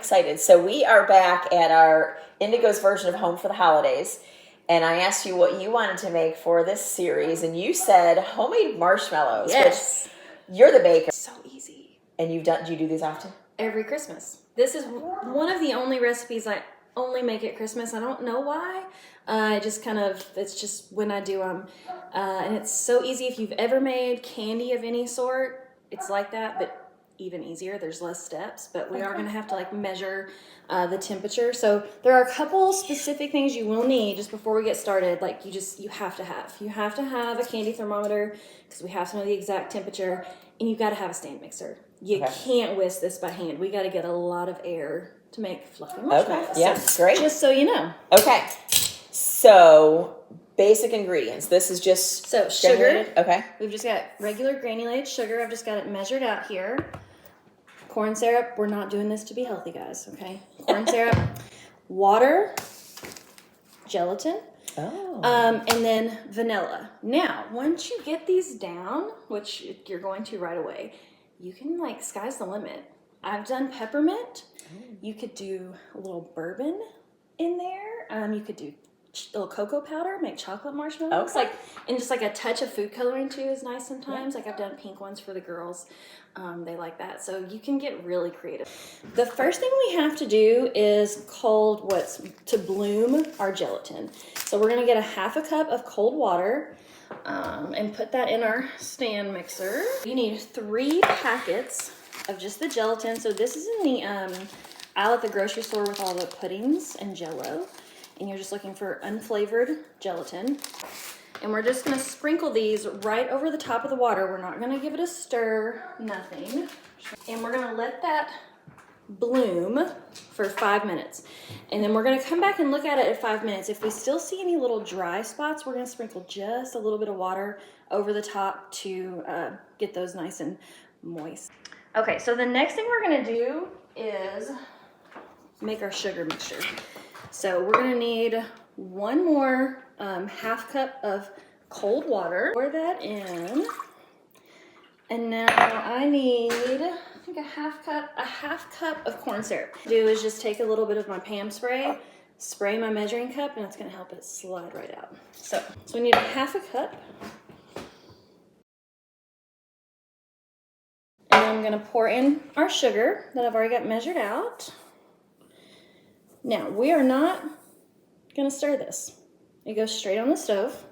Excited. So we are back at our Indigo's version of Home for the Holidays. And I asked you what you wanted to make for this series. And you said homemade marshmallows. Yes. Which you're the baker. So easy. And do you do these often? Every Christmas. This is one of the only recipes I only make at Christmas. I don't know why. It's just when I do them. And it's so easy. If you've ever made candy of any sort, it's like that, but even easier. There's less steps, but we are going to have to like measure the temperature. So there are a couple specific things you will need just before we get started. Like you have to have a candy thermometer because we have to know the exact temperature, and you've got to have a stand mixer. You can't whisk this by hand. We got to get a lot of air to make fluffy marshmallows. Okay, yeah, great. Just so you know. Okay, so basic ingredients. This is just sugar. Granulated? Okay. We've just got regular granulated sugar. I've just got it measured out here. Corn syrup. We're not doing this to be healthy, guys, okay? Corn syrup, water, gelatin, and then vanilla. Now, once you get these down, which you're going to right away, you can, like, sky's the limit. I've done peppermint. You could do a little bourbon in there. You could do a little cocoa powder, make chocolate marshmallows. Okay. And just like a touch of food coloring too is nice sometimes. Like I've done pink ones for the girls. They like that. So you can get really creative. The first thing we have to do is to bloom our gelatin. So we're gonna get a half a cup of cold water and put that in our stand mixer. You need 3 packets of just the gelatin. So this is in the aisle at the grocery store with all the puddings and Jell-O. And you're just looking for unflavored gelatin. And we're just gonna sprinkle these right over the top of the water. We're not gonna give it a stir, nothing. And we're gonna let that bloom for 5 minutes. And then we're gonna come back and look at it at 5 minutes. If we still see any little dry spots, we're gonna sprinkle just a little bit of water over the top to get those nice and moist. Okay, so the next thing we're gonna do is make our sugar mixture. So we're gonna need 1 more half cup of cold water. Pour that in. And now I need, I think a half cup of corn syrup. What I do is just take a little bit of my Pam spray, spray my measuring cup, and it's gonna help it slide right out. So we need a half a cup. And then I'm gonna pour in our sugar that I've already got measured out. Now, we are not gonna stir this. It goes straight on the stove.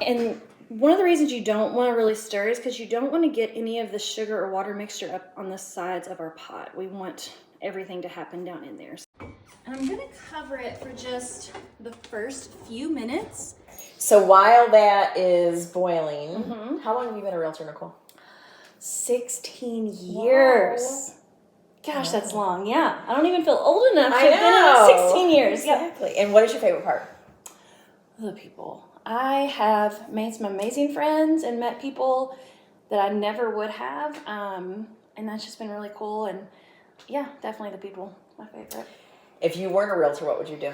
And one of the reasons you don't wanna really stir is because you don't wanna get any of the sugar or water mixture up on the sides of our pot. We want everything to happen down in there. And I'm gonna cover it for just the first few minutes. So while that is boiling, how long have you been a realtor, Nicole? 16 years. Wow. Gosh, that's long. Yeah. I don't even feel old enough to I have been in 16 years. Exactly. Yep. And what is your favorite part? The people. I have made some amazing friends and met people that I never would have. And that's just been really cool. And yeah, definitely the people. My favorite. If you weren't a realtor, what would you do?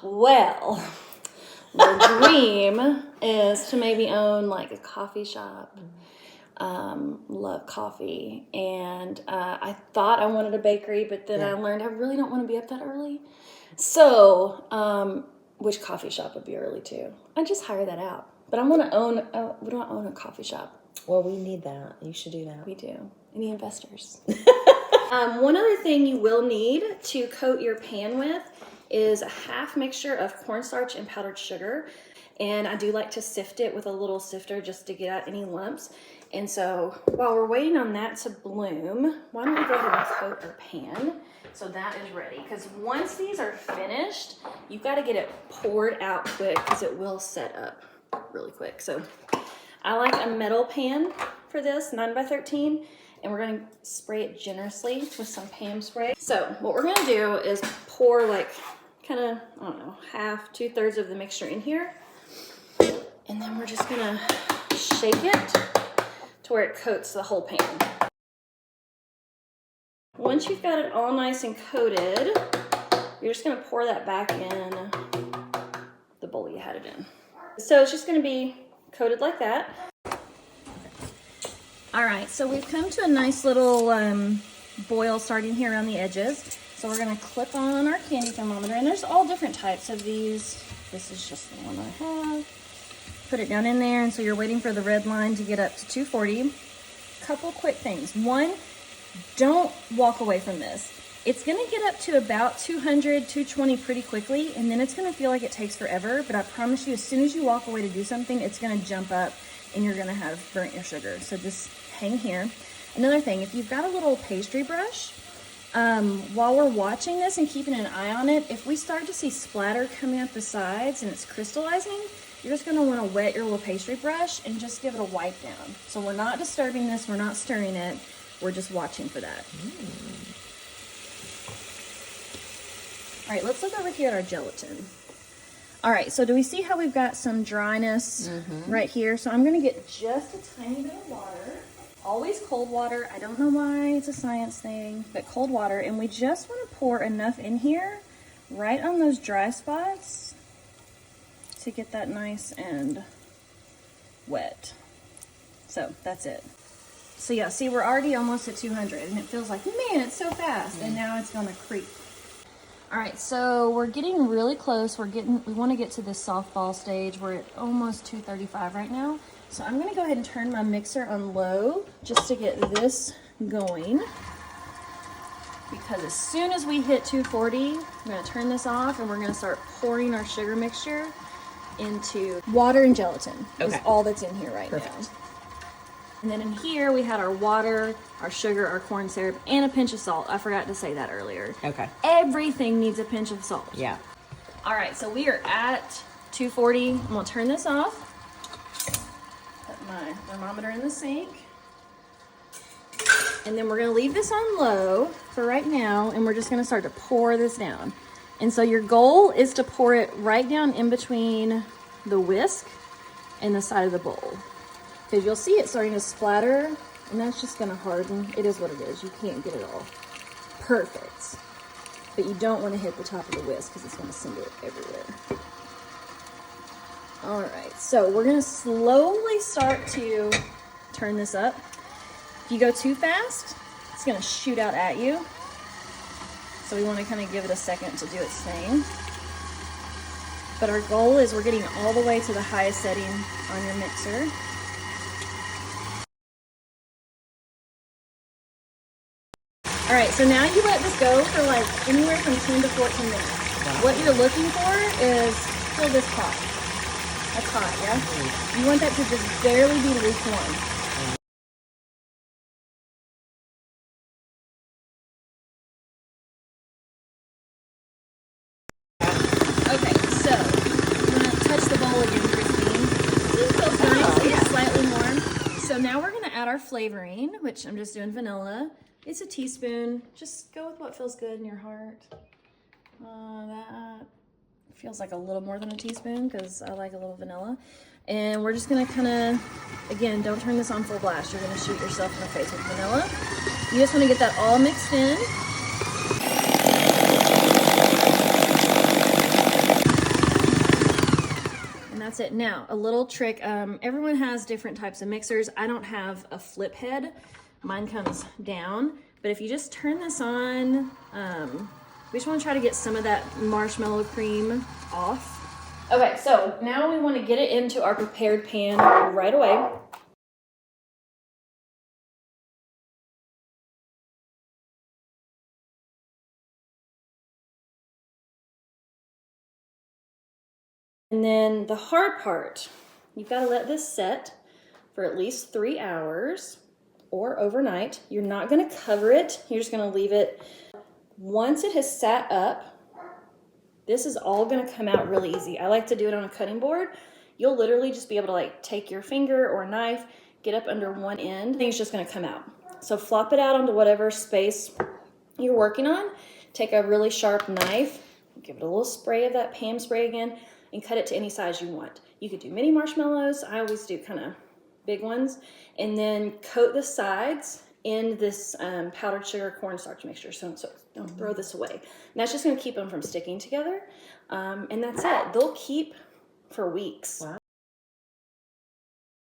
Well, the dream is to maybe own like a coffee shop. Love coffee, and I thought I wanted a bakery, but then I learned I really don't want to be up that early. So, which coffee shop would be early too? I just hire that out. But I want to own. We don't own a coffee shop. Well, we need that. You should do that. We do. Any investors? One other thing you will need to coat your pan with is a half mixture of cornstarch and powdered sugar. And I do like to sift it with a little sifter just to get out any lumps. And so while we're waiting on that to bloom, why don't we go ahead and coat our pan so that is ready. Because once these are finished, you've got to get it poured out quick because it will set up really quick. So I like a metal pan for this, 9x13, and we're going to spray it generously with some Pam spray. So what we're going to do is pour like kind of, I don't know, half, 2/3 of the mixture in here. And then we're just gonna shake it to where it coats the whole pan. Once you've got it all nice and coated, you're just gonna pour that back in the bowl you had it in. So it's just gonna be coated like that. All right, so we've come to a nice little boil starting here around the edges. So we're gonna clip on our candy thermometer, and there's all different types of these. This is just the one I have. Put it down in there, and so you're waiting for the red line to get up to 240. Couple quick things. One, don't walk away from this. It's gonna get up to about 200, 220 pretty quickly, and then it's gonna feel like it takes forever, but I promise you, as soon as you walk away to do something, it's gonna jump up and you're gonna have burnt your sugar. So just hang here. Another thing, if you've got a little pastry brush, while we're watching this and keeping an eye on it, if we start to see splatter coming up the sides and it's crystallizing, you're just gonna wanna wet your little pastry brush and just give it a wipe down. So we're not disturbing this, we're not stirring it, we're just watching for that. All right, let's look over here at our gelatin. All right, so do we see how we've got some dryness right here? So I'm gonna get just a tiny bit of water. Always cold water. I don't know why it's a science thing, but cold water. And we just want to pour enough in here right on those dry spots to get that nice and wet. So that's it. So yeah, see, we're already almost at 200 and it feels like, man, it's so fast. And now it's gonna creep. All right, so we're getting really close. We want to get to this softball stage. We're at almost 235 right now. So I'm gonna go ahead and turn my mixer on low just to get this going. Because as soon as we hit 240, I'm gonna turn this off and we're gonna start pouring our sugar mixture into water and gelatin. Okay. Is all that's in here right now. And then in here we had our water, our sugar, our corn syrup, and a pinch of salt. I forgot to say that earlier. Okay. Everything needs a pinch of salt. Yeah. All right, so we are at 240. I'm gonna turn this off. Put my thermometer in the sink. And then we're gonna leave this on low for right now, and we're just gonna start to pour this down. And so your goal is to pour it right down in between the whisk and the side of the bowl. Because you'll see it starting to splatter, and that's just gonna harden. It is what it is. You can't get it all perfect. But you don't want to hit the top of the whisk because it's gonna send it everywhere. All right, so we're gonna slowly start to turn this up. If you go too fast, it's gonna shoot out at you. So we wanna kind of give it a second to do its thing. But our goal is we're getting all the way to the highest setting on your mixer. All right, so now you let this go for like anywhere from 10 to 14 minutes. Wow. What you're looking for is fill this pot. That's hot, yeah? You want that to just barely be lukewarm. Okay, so I'm gonna touch the bowl again, Christine. It feels nice, it's slightly warm. So now we're gonna add our flavoring, which I'm just doing vanilla. It's a teaspoon. Just go with what feels good in your heart. That feels like a little more than a teaspoon because I like a little vanilla. And we're just gonna kind of, again, don't turn this on full blast. You're gonna shoot yourself in the face with vanilla. You just wanna get that all mixed in. And that's it. Now, a little trick. Everyone has different types of mixers. I don't have a flip head. Mine comes down, but if you just turn this on, we just want to try to get some of that marshmallow cream off. Okay, so now we want to get it into our prepared pan right away. And then the hard part, you've got to let this set for at least 3 hours. Or overnight. You're not going to cover it. You're just going to leave it. Once it has sat up, this is all going to come out really easy. I like to do it on a cutting board. You'll literally just be able to like take your finger or a knife, get up under one end, and it's just going to come out. So flop it out onto whatever space you're working on. Take a really sharp knife, give it a little spray of that Pam spray again, and cut it to any size you want. You could do mini marshmallows. I always do kind of big ones, and then coat the sides in this powdered sugar cornstarch mixture. So don't throw this away. And that's just going to keep them from sticking together. And that's it. They'll keep for weeks. Wow.